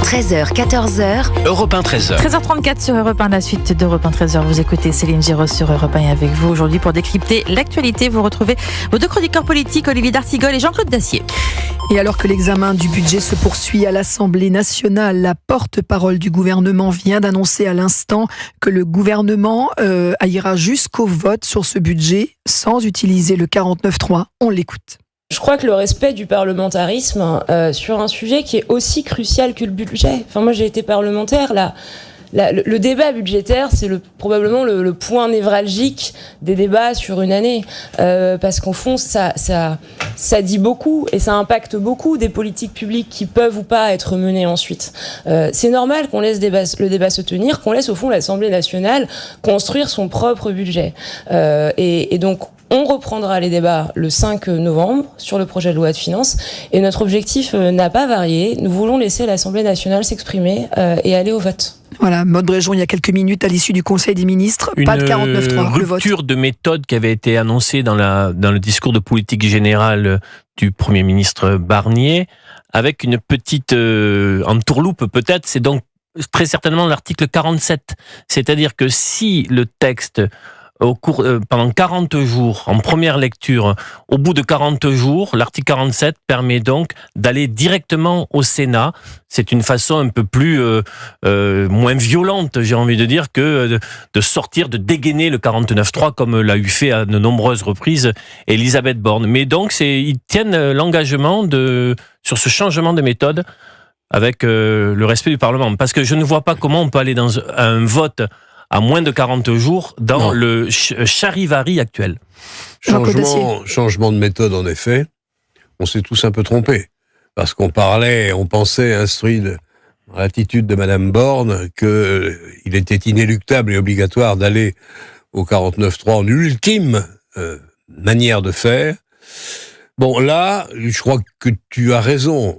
13h, 14h. Europe 1, 13h. 13h34 sur Europe 1, la suite d'Europe 1, 13h. Vous écoutez Céline Giraud sur Europe 1 et avec vous aujourd'hui pour décrypter l'actualité. Vous retrouvez vos deux chroniqueurs politiques, Olivier d'Artigol et Jean-Claude Dacier. Et alors que l'examen du budget se poursuit à l'Assemblée nationale, la porte-parole du gouvernement vient d'annoncer à l'instant que le gouvernement ira jusqu'au vote sur ce budget sans utiliser le 49.3. On l'écoute. Je crois que le respect du parlementarisme sur un sujet qui est aussi crucial que le budget. Enfin, moi, j'ai été parlementaire, le débat budgétaire, c'est probablement le point névralgique des débats sur une année. Parce qu'au fond, ça dit beaucoup et ça impacte beaucoup des politiques publiques qui peuvent ou pas être menées ensuite. C'est normal qu'on laisse le débat se tenir, qu'on laisse au fond l'Assemblée nationale construire son propre budget. Et donc, on reprendra les débats le 5 novembre sur le projet de loi de finances et notre objectif n'a pas varié. Nous voulons laisser l'Assemblée nationale s'exprimer et aller au vote. Voilà, Maud Bréjon, il y a quelques minutes à l'issue du Conseil des ministres, pas de 49.3, une rupture de méthode qui avait été annoncée dans le discours de politique générale du Premier ministre Barnier, avec une petite entourloupe peut-être, c'est donc très certainement l'article 47. C'est-à-dire que si le texte pendant 40 jours, en première lecture, au bout de 40 jours, l'article 47 permet donc d'aller directement au Sénat. C'est une façon un peu plus moins violente, j'ai envie de dire, que de sortir, de dégainer le 49.3 comme l'a eu fait à de nombreuses reprises Elisabeth Borne. Mais donc, ils tiennent l'engagement sur ce changement de méthode avec le respect du Parlement. Parce que je ne vois pas comment on peut aller dans un vote à moins de 40 jours dans le charivari actuel. Changement de méthode, en effet. On s'est tous un peu trompés. Parce qu'on pensait, instruit de l'attitude de Madame Borne, qu'il était inéluctable et obligatoire d'aller au 49.3 en ultime manière de faire. Bon, là, je crois que tu as raison.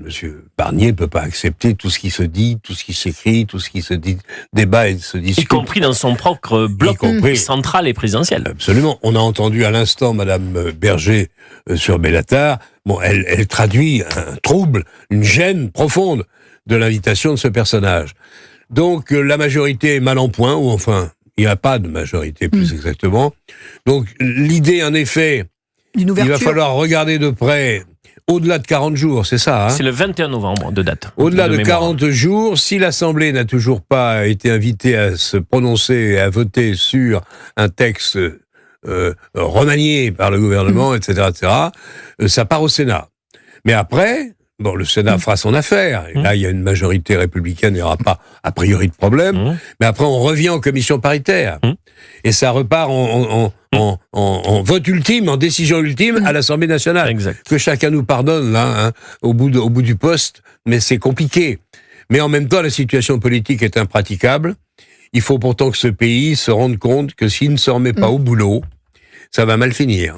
Monsieur Barnier ne peut pas accepter tout ce qui se dit, tout ce qui s'écrit, tout ce qui se dit, débat et se discute. Y compris dans son propre bloc central et présidentiel. Absolument. On a entendu à l'instant Madame Berger sur Bellatar. Bon, elle traduit un trouble, une gêne profonde de l'invitation de ce personnage. Donc, la majorité est mal en point, ou enfin, il n'y a pas de majorité, plus exactement. Donc, l'idée, en effet, il va falloir regarder de près. Au-delà de 40 jours, c'est ça, hein ? C'est le 21 novembre de date. Au-delà de 40 jours, si l'Assemblée n'a toujours pas été invitée à se prononcer et à voter sur un texte remanié par le gouvernement, etc., ça part au Sénat. Mais après, le Sénat fera son affaire. Et là, il y a une majorité républicaine, il n'y aura pas a priori de problème. Mais après, on revient en commission paritaire. Et ça repart en vote ultime, en décision ultime à l'Assemblée nationale. Exact. Que chacun nous pardonne, là, au bout du poste, mais c'est compliqué. Mais en même temps, la situation politique est impraticable. Il faut pourtant que ce pays se rende compte que s'il ne se remet pas au boulot, ça va mal finir.